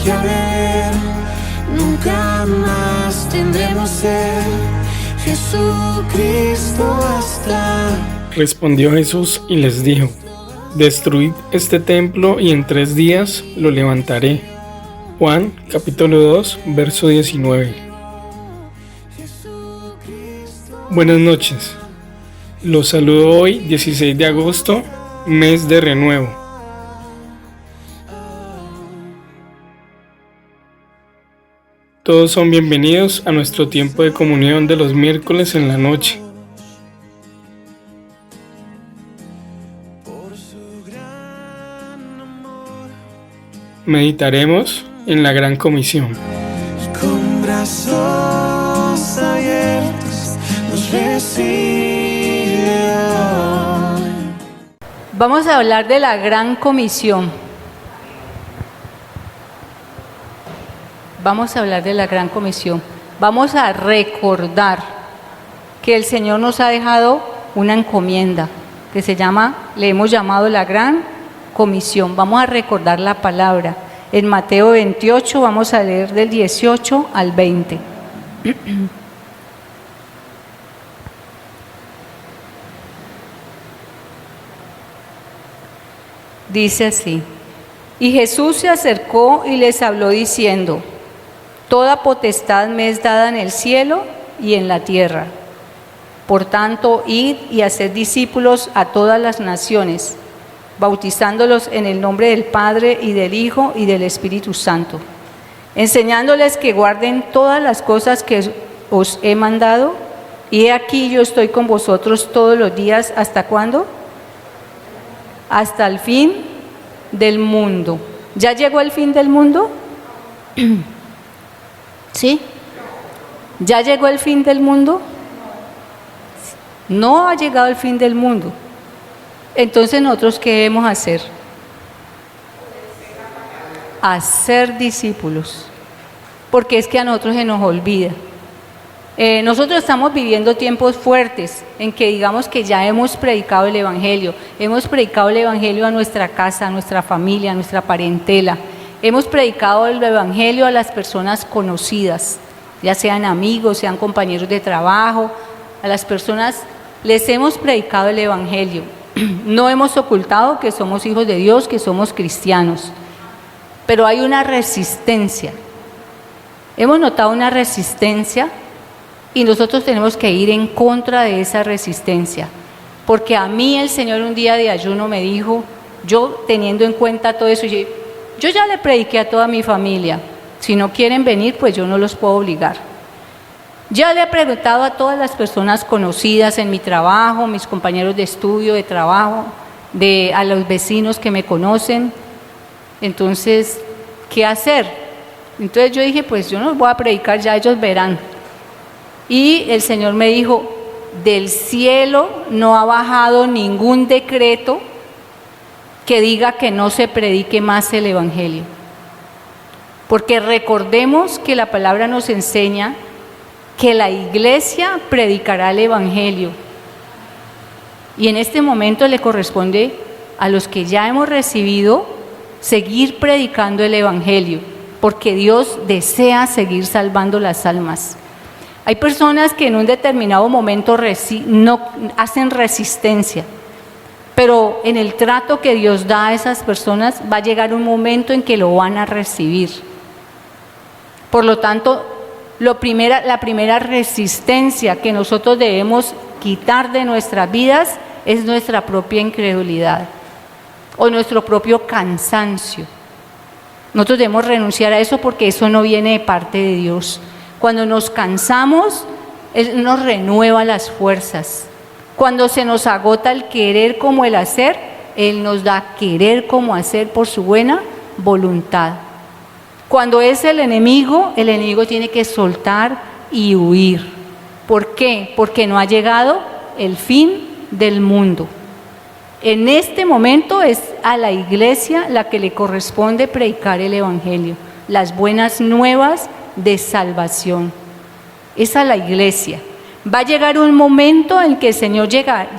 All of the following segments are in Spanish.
que haber, nunca más tendremos ser. Jesucristo basta. Respondió Jesús y les dijo: destruid este templo y en 3 días lo levantaré. Juan capítulo 2 verso 19. Buenas noches. Los saludo hoy 16 de agosto, mes de renuevo. Todos son bienvenidos a nuestro tiempo de comunión de los miércoles en la noche. Meditaremos en la Gran Comisión. Con brazos abiertos nos recibe hoy. Vamos a hablar de la Gran Comisión. Vamos a hablar de la Gran Comisión. Vamos a recordar que el Señor nos ha dejado una encomienda que le hemos llamado la Gran Comisión. Vamos a recordar la palabra. En Mateo 28 vamos a leer del 18 al 20. Dice así: y Jesús se acercó y les habló diciendo: toda potestad me es dada en el cielo y en la tierra. Por tanto, id y haced discípulos a todas las naciones, bautizándolos en el nombre del Padre y del Hijo y del Espíritu Santo, enseñándoles que guarden todas las cosas que os he mandado, y he aquí yo estoy con vosotros todos los días. ¿Hasta cuándo? Hasta el fin del mundo. ¿Ya llegó el fin del mundo? ¿Sí? ¿Ya llegó el fin del mundo? No ha llegado el fin del mundo. Entonces, ¿nosotros qué debemos hacer? Hacer discípulos. Porque es que a nosotros se nos olvida. Nosotros estamos viviendo tiempos fuertes en que digamos que ya hemos predicado el Evangelio. Hemos predicado el Evangelio a nuestra casa, a nuestra familia, a nuestra parentela. Hemos predicado el Evangelio a las personas conocidas, ya sean amigos, sean compañeros de trabajo. A las personas les hemos predicado el Evangelio. No hemos ocultado que somos hijos de Dios, que somos cristianos. Pero hay una resistencia. Hemos notado una resistencia y nosotros tenemos que ir en contra de esa resistencia. Porque a mí el Señor un día de ayuno me dijo, yo teniendo en cuenta todo eso, yo ya le prediqué a toda mi familia, si no quieren venir, pues yo no los puedo obligar. Ya le he preguntado a todas las personas conocidas en mi trabajo, mis compañeros de estudio, de trabajo, a los vecinos que me conocen. Entonces, ¿qué hacer? Entonces yo dije, pues yo no los voy a predicar, ya ellos verán. Y el Señor me dijo, del cielo no ha bajado ningún decreto que diga que no se predique más el Evangelio. Porque recordemos que la palabra nos enseña que la iglesia predicará el Evangelio. Y en este momento le corresponde a los que ya hemos recibido seguir predicando el Evangelio, porque Dios desea seguir salvando las almas. Hay personas que en un determinado momento no hacen resistencia, pero en el trato que Dios da a esas personas va a llegar un momento en que lo van a recibir. Por lo tanto, la primera resistencia que nosotros debemos quitar de nuestras vidas es nuestra propia incredulidad o nuestro propio cansancio. Nosotros debemos renunciar a eso porque eso no viene de parte de Dios. Cuando nos cansamos, Él nos renueva las fuerzas. Cuando se nos agota el querer como el hacer, Él nos da querer como hacer por su buena voluntad. Cuando es el enemigo tiene que soltar y huir. ¿Por qué? Porque no ha llegado el fin del mundo. En este momento es a la iglesia la que le corresponde predicar el Evangelio, las buenas nuevas de salvación. Es a la iglesia. Va a llegar un momento en que el Señor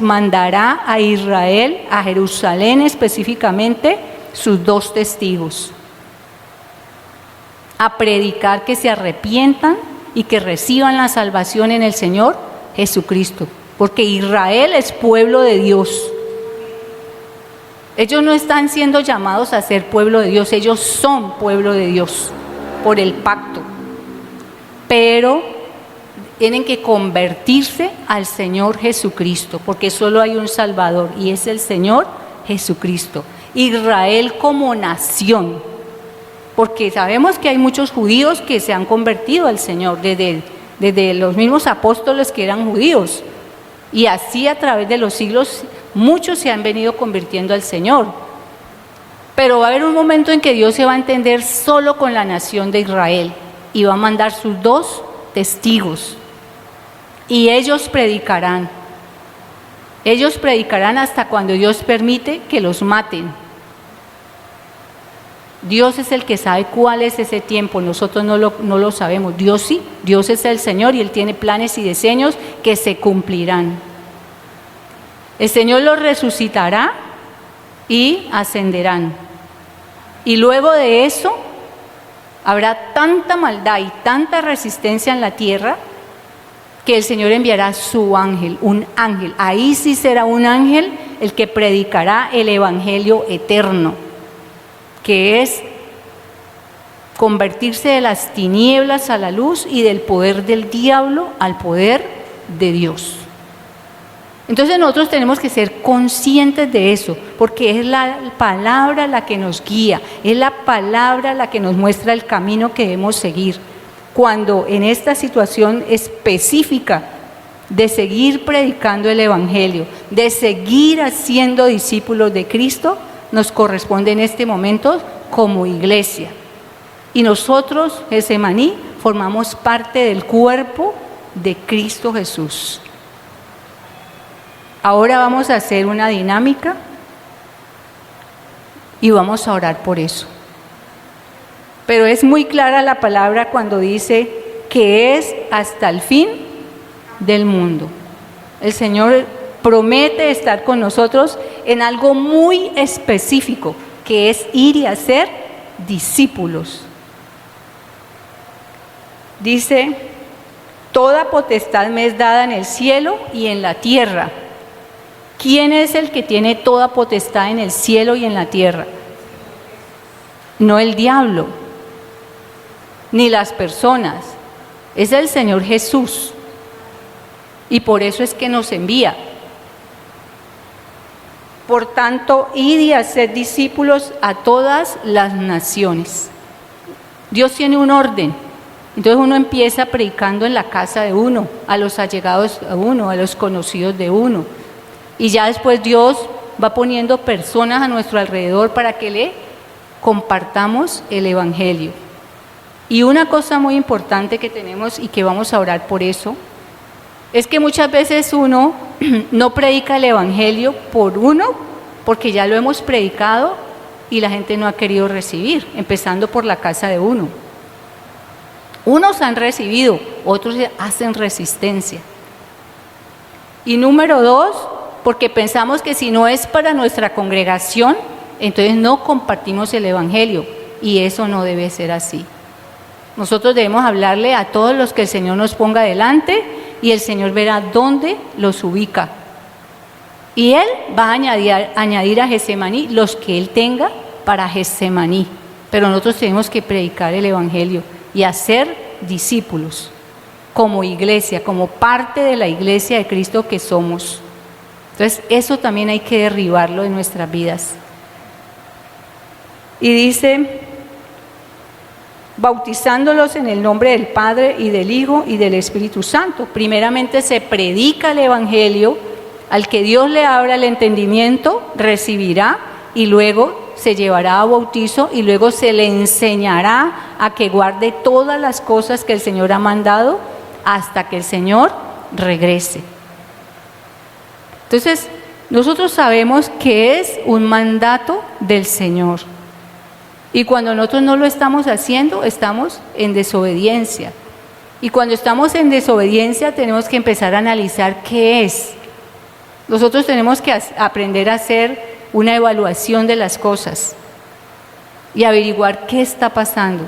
mandará a Israel, a Jerusalén específicamente, sus 2 testigos. a predicar que se arrepientan y que reciban la salvación en el Señor Jesucristo, porque Israel es pueblo de Dios. Ellos no están siendo llamados a ser pueblo de Dios, ellos son pueblo de Dios por el pacto, pero tienen que convertirse al Señor Jesucristo, porque solo hay un Salvador y es el Señor Jesucristo. Israel como nación, porque sabemos que hay muchos judíos que se han convertido al Señor, desde los mismos apóstoles que eran judíos, y así a través de los siglos muchos se han venido convirtiendo al Señor. Pero va a haber un momento en que Dios se va a entender solo con la nación de Israel y va a mandar sus 2 testigos. Y ellos predicarán. Ellos predicarán hasta cuando Dios permite que los maten. Dios es el que sabe cuál es ese tiempo, nosotros no lo sabemos. Dios sí, Dios es el Señor y Él tiene planes y diseños que se cumplirán. El Señor los resucitará y ascenderán. Y luego de eso habrá tanta maldad y tanta resistencia en la tierra que el Señor enviará su ángel, un ángel. Ahí sí será un ángel el que predicará el evangelio eterno, que es convertirse de las tinieblas a la luz y del poder del diablo al poder de Dios. Entonces nosotros tenemos que ser conscientes de eso, porque es la palabra la que nos guía, es la palabra la que nos muestra el camino que debemos seguir. Cuando en esta situación específica de seguir predicando el evangelio, de seguir haciendo discípulos de Cristo, nos corresponde en este momento como iglesia. Y nosotros, Getsemaní, formamos parte del cuerpo de Cristo Jesús. Ahora vamos a hacer una dinámica y vamos a orar por eso. Pero es muy clara la palabra cuando dice que es hasta el fin del mundo. El Señor promete estar con nosotros en algo muy específico, que es ir y hacer discípulos. Dice, toda potestad me es dada en el cielo y en la tierra. ¿Quién es el que tiene toda potestad en el cielo y en la tierra? No el diablo, ni las personas, es el Señor Jesús. Y por eso es que nos envía. Por tanto, id y haced discípulos a todas las naciones. Dios tiene un orden. Entonces uno empieza predicando en la casa de uno, a los allegados de uno, a los conocidos de uno. Y ya después Dios va poniendo personas a nuestro alrededor para que le compartamos el evangelio. Y una cosa muy importante que tenemos y que vamos a orar por eso, es que muchas veces uno no predica el evangelio porque ya lo hemos predicado y la gente no ha querido recibir, empezando por la casa de uno. Unos han recibido, otros hacen resistencia. Y número 2, porque pensamos que si no es para nuestra congregación, entonces no compartimos el evangelio, y eso no debe ser así. Nosotros debemos hablarle a todos los que el Señor nos ponga delante y el Señor verá dónde los ubica. Y Él va a añadir a Getsemaní los que Él tenga para Getsemaní. Pero nosotros tenemos que predicar el evangelio y hacer discípulos como iglesia, como parte de la iglesia de Cristo que somos. Entonces eso también hay que derribarlo en nuestras vidas. Y dice, bautizándolos en el nombre del Padre y del Hijo y del Espíritu Santo. Primeramente se predica el evangelio, al que Dios le abra el entendimiento, recibirá, y luego se llevará a bautizo, y luego se le enseñará a que guarde todas las cosas que el Señor ha mandado hasta que el Señor regrese. Entonces, nosotros sabemos que es un mandato del Señor. Y cuando nosotros no lo estamos haciendo, estamos en desobediencia. Y cuando estamos en desobediencia, tenemos que empezar a analizar qué es. Nosotros tenemos que aprender a hacer una evaluación de las cosas y averiguar qué está pasando.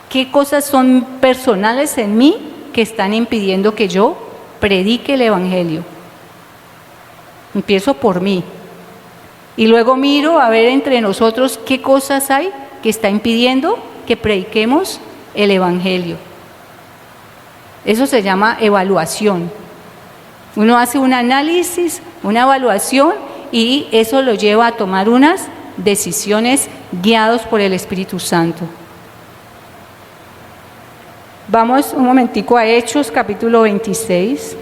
¿Qué cosas son personales en mí que están impidiendo que yo predique el Evangelio? Empiezo por mí. Y luego miro a ver entre nosotros qué cosas hay que está impidiendo que prediquemos el Evangelio. Eso se llama evaluación. Uno hace un análisis, una evaluación, y eso lo lleva a tomar unas decisiones guiados por el Espíritu Santo. Vamos un momentico a Hechos, capítulo 26.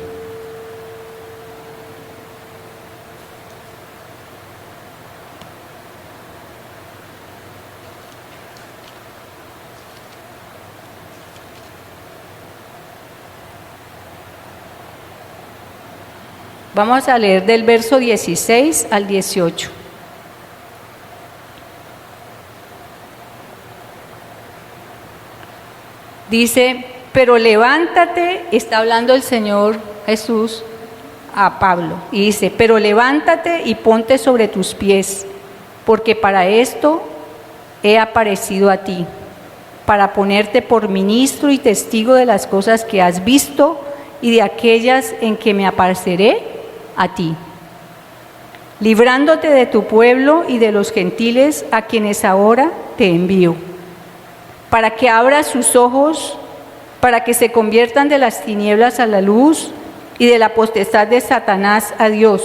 Vamos a leer del verso 16 al 18. Dice, pero levántate, está hablando el Señor Jesús a Pablo, y dice, pero levántate y ponte sobre tus pies, porque para esto he aparecido a ti, para ponerte por ministro y testigo de las cosas que has visto y de aquellas en que me apareceré a ti, librándote de tu pueblo y de los gentiles a quienes ahora te envío, para que abras sus ojos, para que se conviertan de las tinieblas a la luz y de la potestad de Satanás a Dios,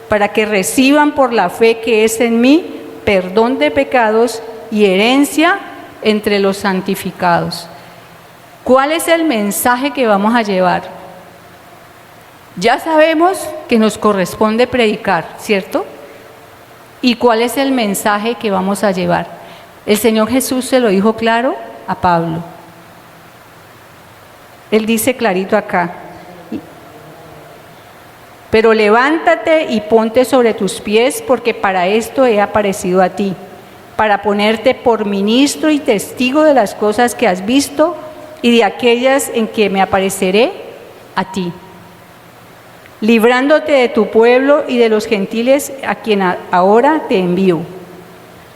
para que reciban por la fe que es en mí perdón de pecados y herencia entre los santificados. ¿Cuál es el mensaje que vamos a llevar? Ya sabemos que nos corresponde predicar, ¿cierto? ¿Y cuál es el mensaje que vamos a llevar? El Señor Jesús se lo dijo claro a Pablo. Él dice clarito acá, pero levántate y ponte sobre tus pies, porque para esto he aparecido a ti, para ponerte por ministro y testigo de las cosas que has visto y de aquellas en que me apareceré a ti, librándote de tu pueblo y de los gentiles a quien ahora te envío,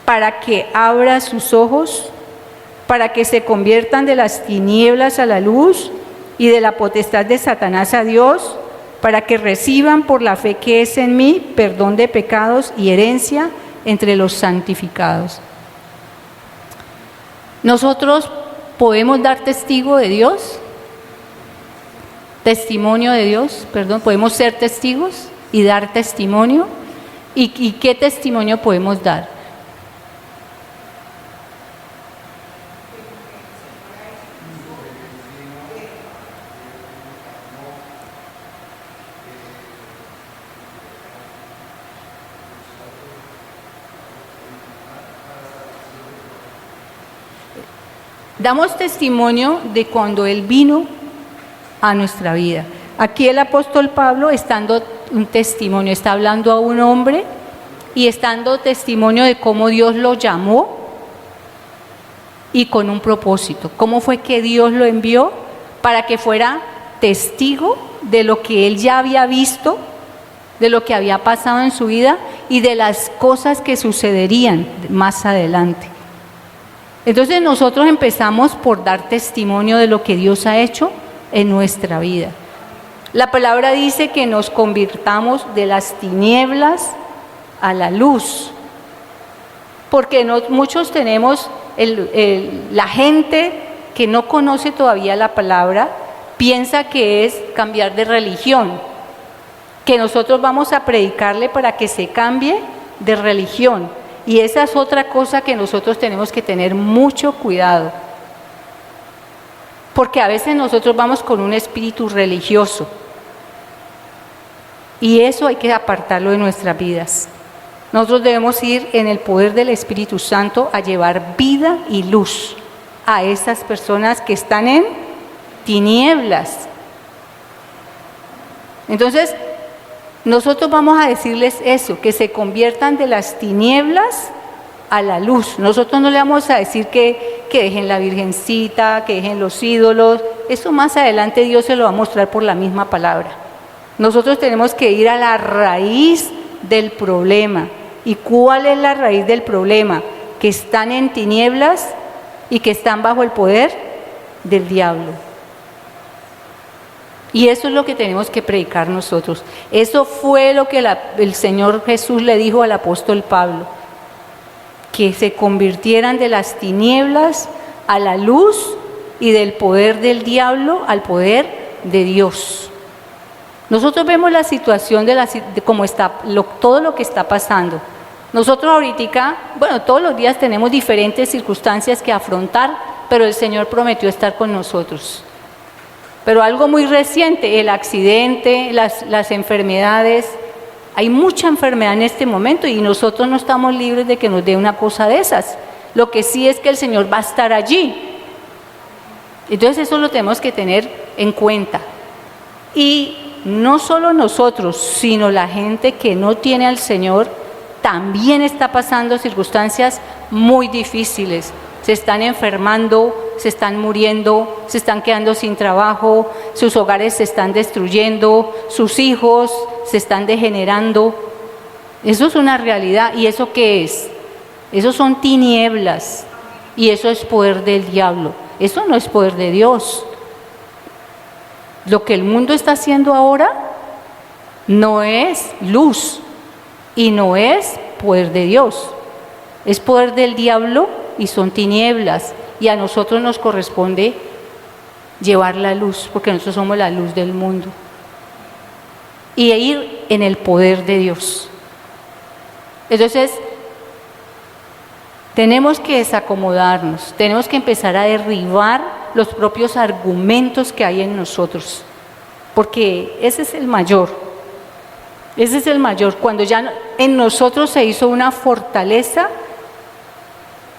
para que abras sus ojos, para que se conviertan de las tinieblas a la luz y de la potestad de Satanás a Dios, para que reciban por la fe que es en mí perdón de pecados y herencia entre los santificados. Nosotros podemos dar testimonio de Dios, podemos ser testigos y dar testimonio. ¿Y qué testimonio podemos dar? Damos testimonio de cuando Él vino a nuestra vida. Aquí el apóstol Pablo está dando un testimonio, está hablando a un hombre y está dando testimonio de cómo Dios lo llamó y con un propósito. Cómo fue que Dios lo envió para que fuera testigo de lo que él ya había visto, de lo que había pasado en su vida y de las cosas que sucederían más adelante. Entonces nosotros empezamos por dar testimonio de lo que Dios ha hecho en nuestra vida. La palabra dice que nos convirtamos de las tinieblas a la luz, porque muchos tenemos, la gente que no conoce todavía la palabra, piensa que es cambiar de religión, que nosotros vamos a predicarle para que se cambie de religión. Y esa es otra cosa que nosotros tenemos que tener mucho cuidado. Porque a veces nosotros vamos con un espíritu religioso. Y eso hay que apartarlo de nuestras vidas. Nosotros debemos ir en el poder del Espíritu Santo a llevar vida y luz a esas personas que están en tinieblas. Entonces, nosotros vamos a decirles eso, que se conviertan de las tinieblas a la luz. Nosotros no le vamos a decir que dejen la virgencita, que dejen los ídolos. Eso más adelante Dios se lo va a mostrar por la misma palabra. Nosotros tenemos que ir a la raíz del problema. ¿Y cuál es la raíz del problema? Que están en tinieblas y que están bajo el poder del diablo. Y eso es lo que tenemos que predicar nosotros. Eso fue lo que el Señor Jesús le dijo al apóstol Pablo, que se convirtieran de las tinieblas a la luz y del poder del diablo al poder de Dios. Nosotros vemos la situación de cómo está, todo lo que está pasando. Nosotros ahorita, todos los días tenemos diferentes circunstancias que afrontar, pero el Señor prometió estar con nosotros. Pero algo muy reciente, el accidente, las enfermedades, hay mucha enfermedad en este momento y nosotros no estamos libres de que nos dé una cosa de esas. Lo que sí es que el Señor va a estar allí. Entonces eso lo tenemos que tener en cuenta. Y no solo nosotros, sino la gente que no tiene al Señor, también está pasando circunstancias muy difíciles. Se están enfermando, se están muriendo, se están quedando sin trabajo, sus hogares se están destruyendo, sus hijos se están degenerando. Eso es una realidad. ¿Y eso qué es? Eso son tinieblas y eso es poder del diablo. Eso no es poder de Dios. Lo que el mundo está haciendo ahora no es luz y no es poder de Dios. Es poder del diablo y son tinieblas. Y a nosotros nos corresponde llevar la luz, porque nosotros somos la luz del mundo. Y ir en el poder de Dios. Entonces, tenemos que desacomodarnos, tenemos que empezar a derribar los propios argumentos que hay en nosotros, porque ese es el mayor, cuando ya en nosotros se hizo una fortaleza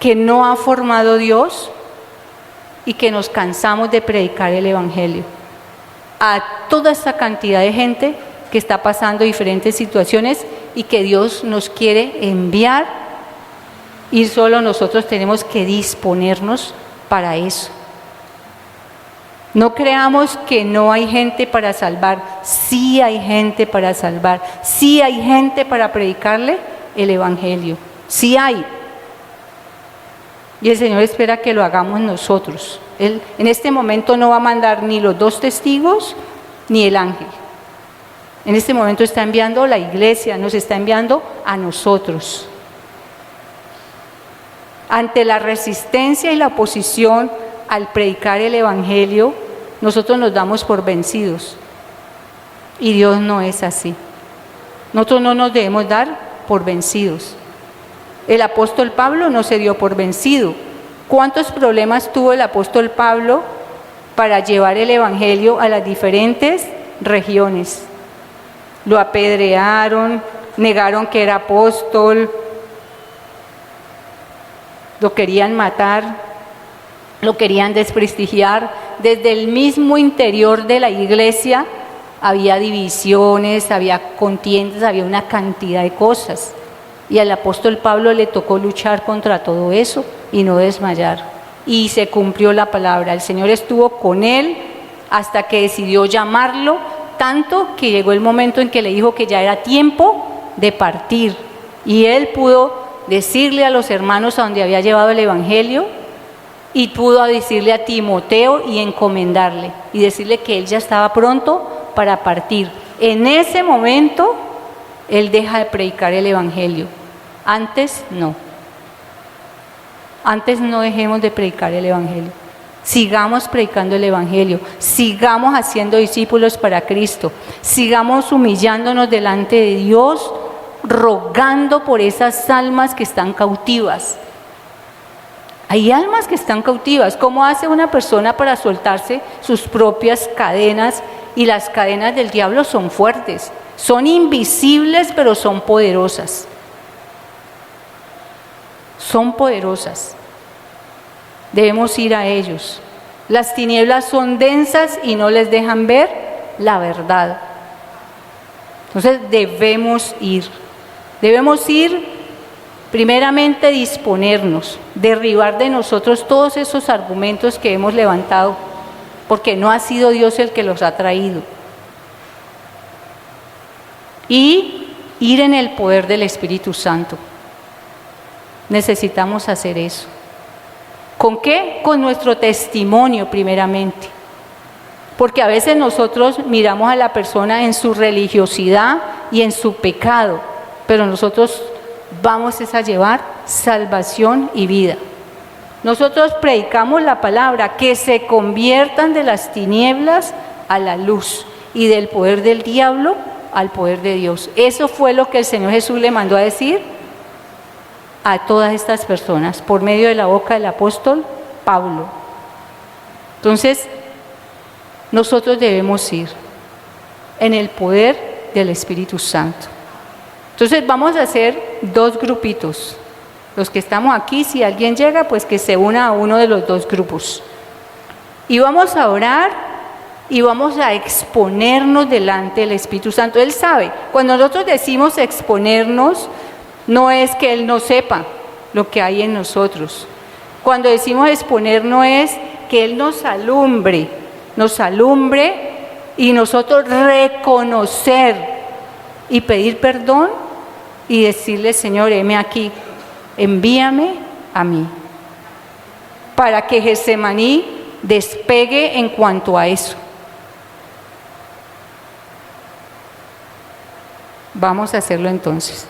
que no ha formado Dios y que nos cansamos de predicar el Evangelio a toda esta cantidad de gente que está pasando diferentes situaciones y que Dios nos quiere enviar. Y solo nosotros tenemos que disponernos para eso. No creamos que no hay gente para salvar. Sí hay gente para salvar. Sí hay gente para predicarle el Evangelio. Sí hay. Y el Señor espera que lo hagamos nosotros. Él en este momento no va a mandar ni los 2 testigos ni el ángel. En este momento está enviando la iglesia, nos está enviando a nosotros. Ante la resistencia y la oposición al predicar el Evangelio, nosotros nos damos por vencidos. Y Dios no es así. Nosotros no nos debemos dar por vencidos. El apóstol Pablo no se dio por vencido. ¿Cuántos problemas tuvo el apóstol Pablo para llevar el Evangelio a las diferentes regiones? Lo apedrearon, negaron que era apóstol, lo querían matar, lo querían desprestigiar. Desde el mismo interior de la iglesia había divisiones, había contiendas, había una cantidad de cosas. Y al apóstol Pablo le tocó luchar contra todo eso y no desmayar. Y se cumplió la palabra. El Señor estuvo con él hasta que decidió llamarlo, tanto que llegó el momento en que le dijo que ya era tiempo de partir. Y él pudo decirle a los hermanos a donde había llevado el Evangelio y pudo decirle a Timoteo y encomendarle y decirle que él ya estaba pronto para partir. En ese momento él deja de predicar el Evangelio. Antes no. Antes no dejemos de predicar el Evangelio. Sigamos predicando el Evangelio, sigamos haciendo discípulos para Cristo, sigamos humillándonos delante de Dios, rogando por esas almas que están cautivas. Hay almas que están cautivas. ¿Cómo hace una persona para soltarse sus propias cadenas? Y las cadenas del diablo son fuertes, son invisibles, pero son poderosas. Son poderosas. Debemos ir a ellos. Las tinieblas son densas y no les dejan ver la verdad. Entonces debemos ir. Debemos ir, primeramente disponernos, derribar de nosotros todos esos argumentos que hemos levantado, porque no ha sido Dios el que los ha traído. Y ir en el poder del Espíritu Santo. Necesitamos hacer eso. ¿Con qué? Con nuestro testimonio primeramente. Porque a veces nosotros miramos a la persona en su religiosidad y en su pecado, pero nosotros vamos a llevar salvación y vida. Nosotros predicamos la palabra, que se conviertan de las tinieblas a la luz y del poder del diablo al poder de Dios. Eso fue lo que el Señor Jesús le mandó a decir a todas estas personas por medio de la boca del apóstol Pablo. Entonces, nosotros debemos ir en el poder del Espíritu Santo. Entonces vamos a hacer dos grupitos. Los que estamos aquí, si alguien llega, pues que se una a uno de los dos grupos. Y vamos a orar y vamos a exponernos delante del Espíritu Santo. Él sabe, cuando nosotros decimos exponernos, no es que Él no sepa lo que hay en nosotros. Cuando decimos exponernos es que Él nos alumbre y nosotros reconocer y pedir perdón y decirle: Señor, heme aquí, envíame a mí, para que Getsemaní despegue en cuanto a eso. Vamos a hacerlo entonces.